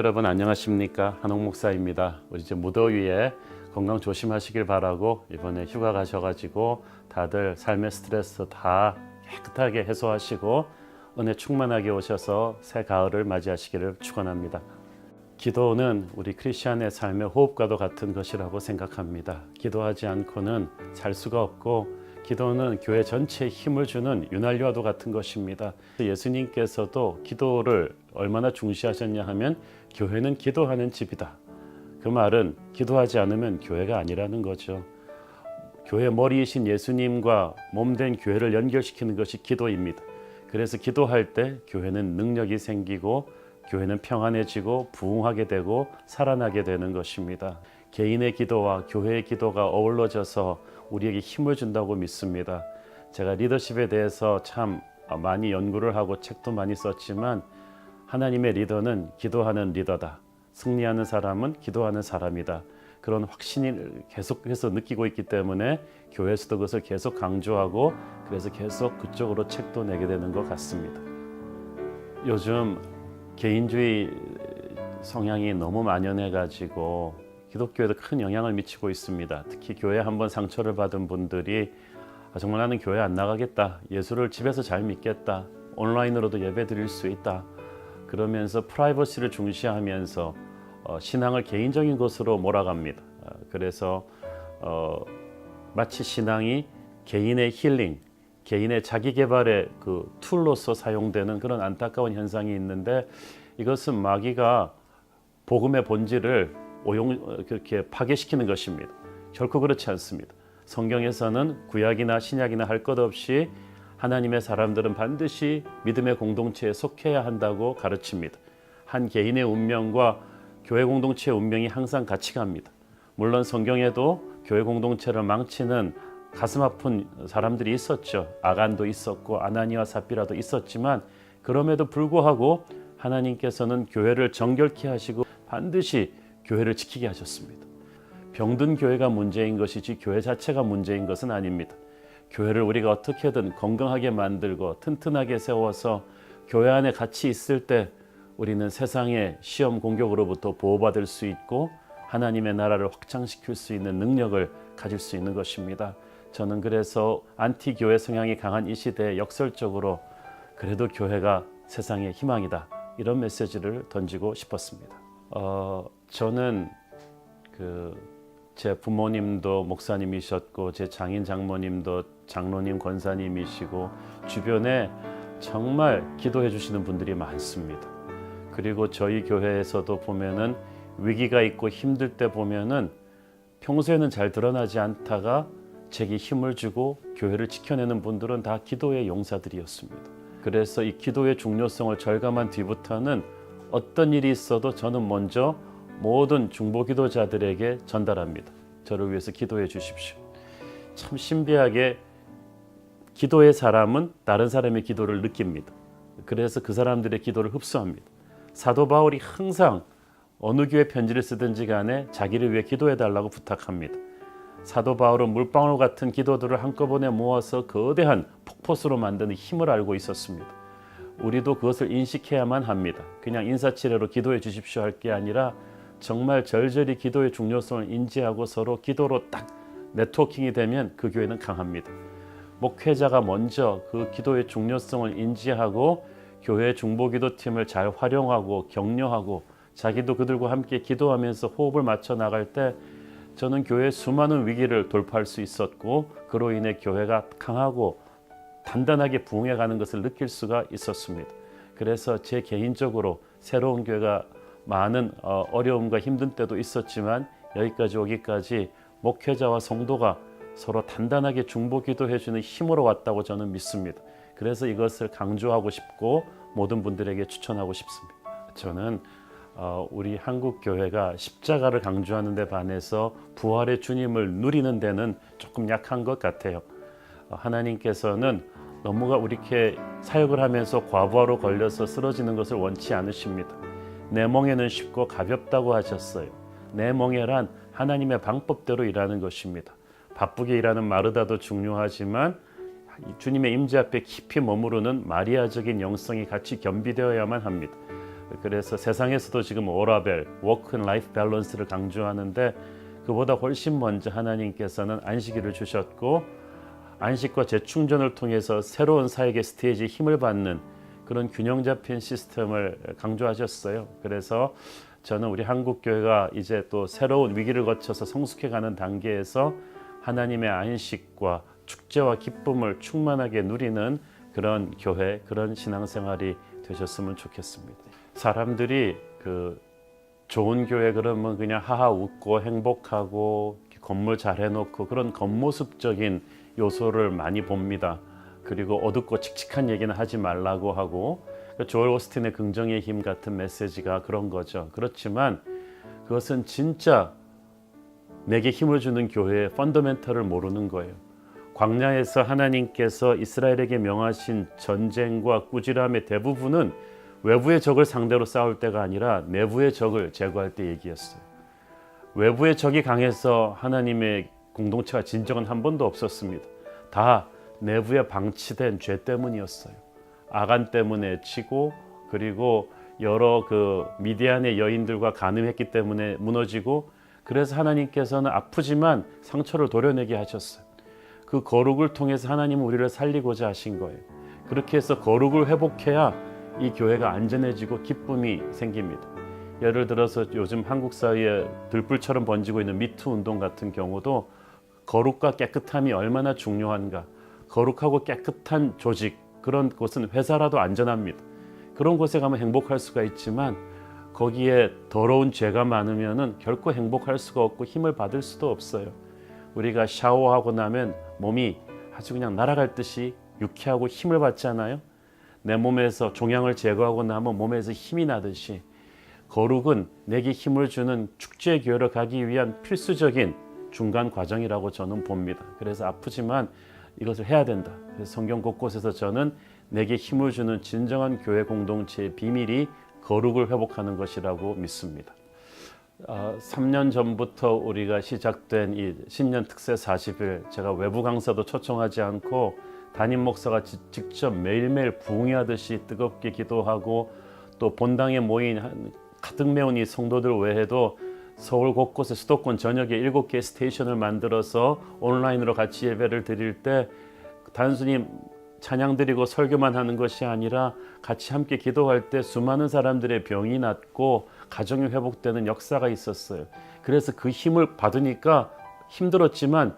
여러분 안녕하십니까? 한옥 목사입니다. 우리 이제 무더위에 건강 조심하시길 바라고 이번에 휴가 가셔가지고 다들 삶의 스트레스 다 깨끗하게 해소하시고 은혜 충만하게 오셔서 새 가을을 맞이하시기를 축원합니다. 기도는 우리 크리스천의 삶의 호흡과도 같은 것이라고 생각합니다. 기도하지 않고는 살 수가 없고 기도는 교회 전체에 힘을 주는 윤활유와도 같은 것입니다. 예수님께서도 기도를 얼마나 중시하셨냐 하면 교회는 기도하는 집이다. 그 말은 기도하지 않으면 교회가 아니라는 거죠. 교회 머리이신 예수님과 몸된 교회를 연결시키는 것이 기도입니다. 그래서 기도할 때 교회는 능력이 생기고 교회는 평안해지고 부흥하게 되고 살아나게 되는 것입니다. 개인의 기도와 교회의 기도가 어우러져서 우리에게 힘을 준다고 믿습니다. 제가 리더십에 대해서 참 많이 연구를 하고 책도 많이 썼지만 하나님의 리더는 기도하는 리더다. 승리하는 사람은 기도하는 사람이다. 그런 확신을 계속해서 느끼고 있기 때문에 교회에서도 그것을 계속 강조하고 그래서 계속 그쪽으로 책도 내게 되는 것 같습니다. 요즘 개인주의 성향이 너무 만연해가지고 기독교에도 큰 영향을 미치고 있습니다. 특히 교회 한번 상처를 받은 분들이 정말 나는 교회 안 나가겠다. 예수를 집에서 잘 믿겠다. 온라인으로도 예배 드릴 수 있다. 그러면서 프라이버시를 중시하면서 신앙을 개인적인 것으로 몰아갑니다. 그래서 마치 신앙이 개인의 힐링, 개인의 자기 개발의 그 툴로서 사용되는 그런 안타까운 현상이 있는데 이것은 마귀가 복음의 본질을 그렇게 파괴시키는 것입니다. 결코 그렇지 않습니다. 성경에서는 구약이나 신약이나 할 것 없이 하나님의 사람들은 반드시 믿음의 공동체에 속해야 한다고 가르칩니다. 한 개인의 운명과 교회 공동체의 운명이 항상 같이 갑니다. 물론 성경에도 교회 공동체를 망치는 가슴 아픈 사람들이 있었죠. 아간도 있었고 아나니와 삽비라도 있었지만 그럼에도 불구하고 하나님께서는 교회를 정결케 하시고 반드시 교회를 지키게 하셨습니다. 병든 교회가 문제인 것이지 교회 자체가 문제인 것은 아닙니다. 교회를 우리가 어떻게든 건강하게 만들고 튼튼하게 세워서 교회 안에 같이 있을 때 우리는 세상의 시험 공격으로부터 보호받을 수 있고 하나님의 나라를 확장시킬 수 있는 능력을 가질 수 있는 것입니다. 저는 그래서 안티교회 성향이 강한 이 시대에 역설적으로 그래도 교회가 세상의 희망이다. 이런 메시지를 던지고 싶었습니다. 저는 제 부모님도 목사님이셨고 제 장인 장모님도 장로님 권사님이시고 주변에 정말 기도해 주시는 분들이 많습니다. 그리고 저희 교회에서도 보면은 위기가 있고 힘들 때 보면은 평소에는 잘 드러나지 않다가 제게 힘을 주고 교회를 지켜내는 분들은 다 기도의 용사들이었습니다. 그래서 이 기도의 중요성을 절감한 뒤부터는 어떤 일이 있어도 저는 먼저 모든 중보 기도자들에게 전달합니다. 저를 위해서 기도해 주십시오. 참 신비하게 기도의 사람은 다른 사람의 기도를 느낍니다. 그래서 그 사람들의 기도를 흡수합니다. 사도 바울이 항상 어느 교회 편지를 쓰든지 간에 자기를 위해 기도해 달라고 부탁합니다. 사도 바울은 물방울 같은 기도들을 한꺼번에 모아서 거대한 폭포수로 만드는 힘을 알고 있었습니다. 우리도 그것을 인식해야만 합니다. 그냥 인사치레로 기도해 주십시오 할 게 아니라 정말 절절히 기도의 중요성을 인지하고 서로 기도로 딱 네트워킹이 되면 그 교회는 강합니다. 목회자가 먼저 그 기도의 중요성을 인지하고 교회 중보기도팀을 잘 활용하고 격려하고 자기도 그들과 함께 기도하면서 호흡을 맞춰 나갈 때 저는 교회의 수많은 위기를 돌파할 수 있었고 그로 인해 교회가 강하고 단단하게 부흥해가는 것을 느낄 수가 있었습니다. 그래서 제 개인적으로 새로운 교회가 많은 어려움과 힘든 때도 있었지만 여기까지 오기까지 목회자와 성도가 서로 단단하게 중보기도해주는 힘으로 왔다고 저는 믿습니다. 그래서 이것을 강조하고 싶고 모든 분들에게 추천하고 싶습니다. 저는 우리 한국 교회가 십자가를 강조하는 데 반해서 부활의 주님을 누리는 데는 조금 약한 것 같아요. 하나님께서는 너무가 이렇게 사역을 하면서 과부하로 걸려서 쓰러지는 것을 원치 않으십니다. 내 멍에는 쉽고 가볍다고 하셨어요. 내 멍에란 하나님의 방법대로 일하는 것입니다. 바쁘게 일하는 마르다도 중요하지만 주님의 임재 앞에 깊이 머무르는 마리아적인 영성이 같이 겸비되어야만 합니다. 그래서 세상에서도 지금 워라벨, 워크 앤 라이프 밸런스를 강조하는데 그보다 훨씬 먼저 하나님께서는 안식일을 주셨고 안식과 재충전을 통해서 새로운 사역의 스테이지에 힘을 받는 그런 균형 잡힌 시스템을 강조하셨어요. 그래서 저는 우리 한국교회가 이제 또 새로운 위기를 거쳐서 성숙해가는 단계에서 하나님의 안식과 축제와 기쁨을 충만하게 누리는 그런 교회, 그런 신앙생활이 되셨으면 좋겠습니다. 사람들이 그 좋은 교회 그러면 그냥 하하 웃고 행복하고 건물 잘 해놓고 그런 겉모습적인 요소를 많이 봅니다. 그리고 어둡고 칙칙한 얘기는 하지 말라고 하고 조엘 오스틴의 긍정의 힘 같은 메시지가 그런 거죠. 그렇지만 그것은 진짜 내게 힘을 주는 교회의 펀더멘털을 모르는 거예요. 광야에서 하나님께서 이스라엘에게 명하신 전쟁과 꾸지람의 대부분은 외부의 적을 상대로 싸울 때가 아니라 내부의 적을 제거할 때 얘기였어요. 외부의 적이 강해서 하나님의 공동체가 진정은 한 번도 없었습니다. 다 내부에 방치된 죄 때문이었어요. 아간 때문에 치고 그리고 여러 그 미디안의 여인들과 간음했기 때문에 무너지고 그래서 하나님께서는 아프지만 상처를 도려내게 하셨어요. 그 거룩을 통해서 하나님은 우리를 살리고자 하신 거예요. 그렇게 해서 거룩을 회복해야 이 교회가 안전해지고 기쁨이 생깁니다. 예를 들어서 요즘 한국 사회에 들불처럼 번지고 있는 미투 운동 같은 경우도 거룩과 깨끗함이 얼마나 중요한가. 거룩하고 깨끗한 조직, 그런 곳은 회사라도 안전합니다. 그런 곳에 가면 행복할 수가 있지만 거기에 더러운 죄가 많으면 결코 행복할 수가 없고 힘을 받을 수도 없어요. 우리가 샤워하고 나면 몸이 아주 그냥 날아갈 듯이 유쾌하고 힘을 받잖아요. 내 몸에서 종양을 제거하고 나면 몸에서 힘이 나듯이 거룩은 내게 힘을 주는 축제 교회로 가기 위한 필수적인 중간 과정이라고 저는 봅니다. 그래서 아프지만 이것을 해야 된다. 그래서 성경 곳곳에서 저는 내게 힘을 주는 진정한 교회 공동체의 비밀이 거룩을 회복하는 것이라고 믿습니다. 3년 전부터 우리가 시작된 이 신년 특세 40일 제가 외부 강사도 초청하지 않고 담임 목사가 직접 매일매일 부흥하듯이 뜨겁게 기도하고 또 본당에 모인 가득 메운 이 성도들 외에도 서울 곳곳에 수도권 전역에 7개의 스테이션을 만들어서 온라인으로 같이 예배를 드릴 때 단순히 찬양 드리고 설교만 하는 것이 아니라 같이 함께 기도할 때 수많은 사람들의 병이 낫고 가정이 회복되는 역사가 있었어요. 그래서 그 힘을 받으니까 힘들었지만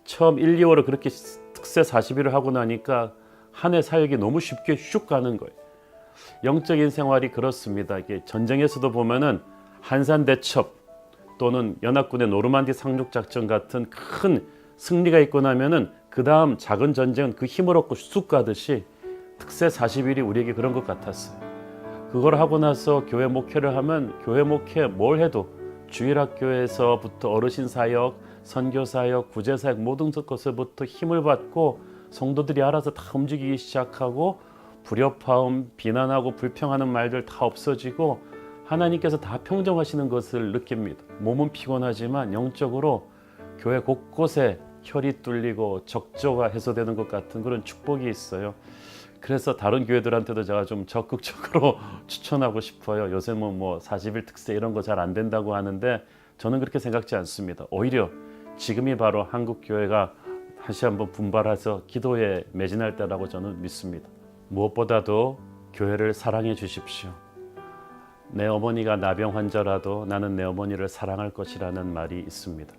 처음 1, 2월을 그렇게 특세 40일을 하고 나니까 한 해 사역이 너무 쉽게 슉 가는 거예요. 영적인 생활이 그렇습니다. 이게 전쟁에서도 보면은 한산대첩 또는 연합군의 노르만디 상륙작전 같은 큰 승리가 있고 나면은 그 다음 작은 전쟁은 그 힘을 얻고 쑥 가듯이 특세 40일이 우리에게 그런 것 같았어요. 그걸 하고 나서 교회 목회를 하면 교회 목회 뭘 해도 주일학교에서부터 어르신 사역, 선교 사역, 구제 사역 모든 것에부터 힘을 받고 성도들이 알아서 다 움직이기 시작하고 불협화음, 비난하고 불평하는 말들 다 없어지고 하나님께서 다 평정하시는 것을 느낍니다. 몸은 피곤하지만 영적으로 교회 곳곳에 혈이 뚫리고 적조가 해소되는 것 같은 그런 축복이 있어요. 그래서 다른 교회들한테도 제가 좀 적극적으로 추천하고 싶어요. 요새는 뭐 40일 특세 이런 거 잘 안 된다고 하는데 저는 그렇게 생각지 않습니다. 오히려 지금이 바로 한국 교회가 다시 한번 분발해서 기도에 매진할 때라고 저는 믿습니다. 무엇보다도 교회를 사랑해 주십시오. 내 어머니가 나병 환자라도 나는 내 어머니를 사랑할 것이라는 말이 있습니다.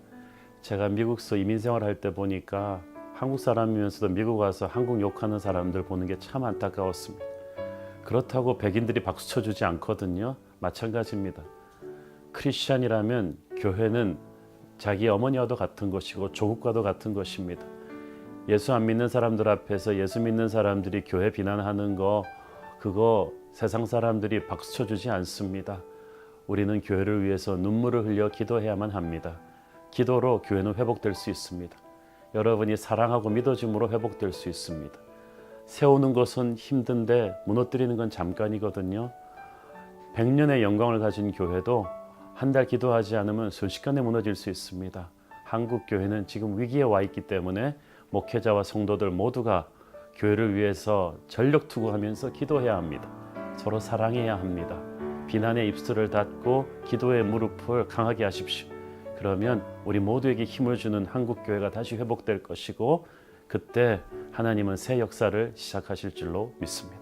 제가 미국에서 이민 생활할 때 보니까 한국 사람이면서도 미국 와서 한국 욕하는 사람들 보는 게 참 안타까웠습니다. 그렇다고 백인들이 박수 쳐주지 않거든요. 마찬가지입니다. 크리스찬이라면 교회는 자기 어머니와도 같은 것이고 조국과도 같은 것입니다. 예수 안 믿는 사람들 앞에서 예수 믿는 사람들이 교회 비난하는 거 그거 세상 사람들이 박수 쳐주지 않습니다. 우리는 교회를 위해서 눈물을 흘려 기도해야만 합니다. 기도로 교회는 회복될 수 있습니다. 여러분이 사랑하고 믿어줌으로 회복될 수 있습니다. 세우는 것은 힘든데 무너뜨리는 건 잠깐이거든요. 100년의 영광을 가진 교회도 한 달 기도하지 않으면 순식간에 무너질 수 있습니다. 한국 교회는 지금 위기에 와 있기 때문에 목회자와 성도들 모두가 교회를 위해서 전력 투구하면서 기도해야 합니다. 서로 사랑해야 합니다. 비난의 입술을 닫고 기도의 무릎을 강하게 하십시오. 그러면 우리 모두에게 힘을 주는 한국교회가 다시 회복될 것이고, 그때 하나님은 새 역사를 시작하실 줄로 믿습니다.